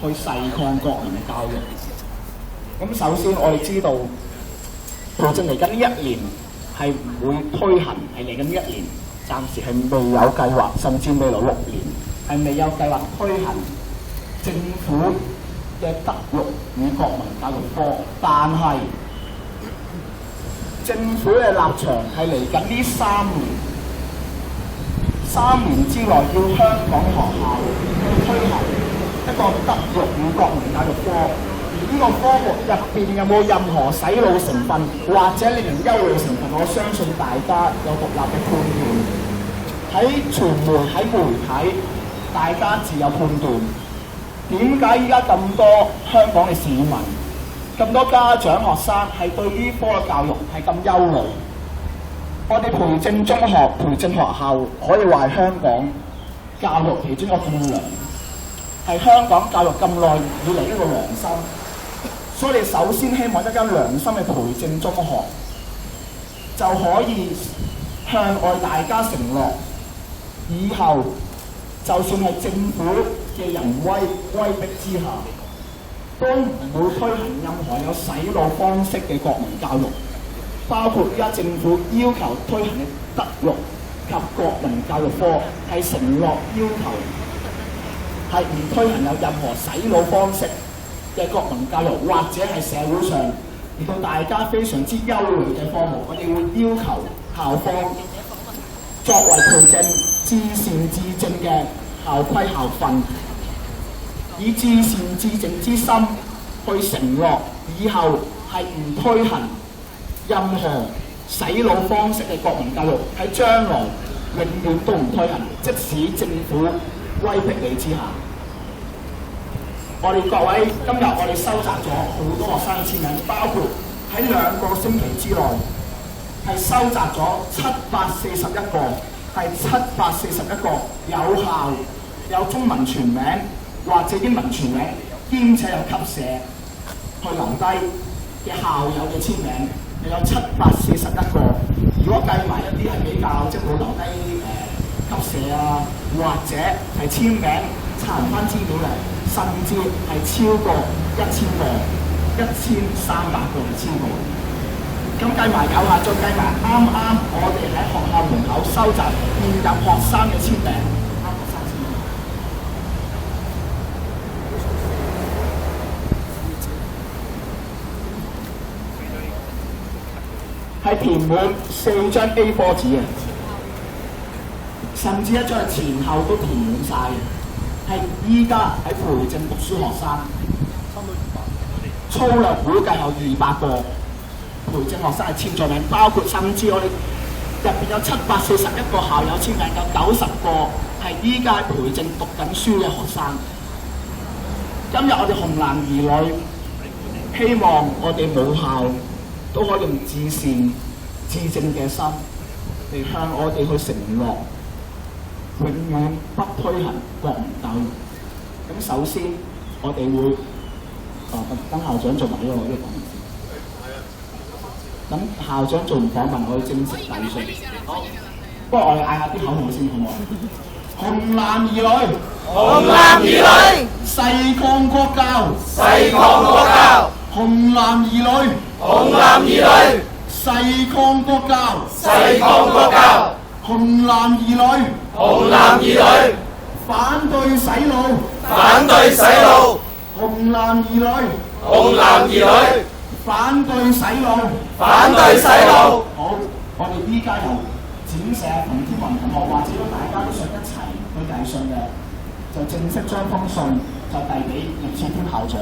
去誓抗國民嘅教育。咁首先我哋知道，培正嚟緊呢一年係唔會推行，係嚟緊呢一年暫時係未有計劃，甚至未來6年係未有計劃推行政府嘅德育與國民教育科，但係政府嘅立場係嚟緊呢3年之內要香港學校去推行一個德育與國民教育科。呢個科目入邊有冇任何洗腦成分或者令人憂慮成分？我相信大家有獨立嘅判斷。喺傳媒、喺媒體，大家自有判斷。點解依家咁多香港嘅市民、咁多家長、學生係對呢科嘅教育係咁憂慮？我哋培正中學、培正學校可以話係香港教育其中一個棟梁，係香港教育咁耐以嚟一個良心。所以你首先希望一間良心嘅培正中學就可以向外大家承諾，以後就算係政府嘅人威逼之下，都唔會推行任何有洗腦方式嘅國民教育，包括而家政府要求推行嘅德育及國民教育科，係承諾要求係唔推行有任何洗腦方式嘅國民教育，或者係社會上令到大家非常之憂慮嘅科目，我哋會要求校方作為培正至善至正嘅校規校訓，以至善至正之心去承諾以後係唔推行任何洗腦方式嘅國民教育，喺將來永遠都唔推行，即使政府威逼你之下。我哋各位今日我哋收集咗好多學生嘅簽名，包括喺2個星期之內係收集咗741個，係741個有效有中文全名或者英文全名，兼且有級社去留低嘅校友嘅簽名，有741個。如果計埋一啲係比較即係冇留低級社啊，或者係簽名查唔翻資料嘅，甚至係超過1000個、1300個嘅簽名。咁計埋有下，再計埋啱啱我哋喺學校門口收集現入學生嘅簽名，係填滿4張 A4 紙嘅，甚至一張前後都填滿晒嘅，係依家喺培正讀書學生，粗略估計有200個培正學生係簽咗名，包括甚至我哋入邊有741個校友簽名，有90個係依家喺培正讀緊書嘅學生。今日我哋紅藍兒女希望我哋母校都可以用至善至正嘅心嚟向我哋去承諾，永遠不推行國民教育。咁首先我哋會等校長做埋呢個講明先。咁校長做完訪問，我哋正式遞信。好，不過我哋嗌下啲口號先，好唔好？紅藍兒女，紅藍兒女，誓抗國教，誓抗國教。紅藍兒女，紅藍兒女，誓抗國教，誓抗國教。紅藍兒女，紅藍兒女，反對洗腦，反對洗腦。紅藍兒女，紅藍兒女，反對洗腦，反對洗腦。好，我哋依家由展社同天文同學，或者大家都想一齊去遞信嘅，就正式將封信就遞俾葉志添校長。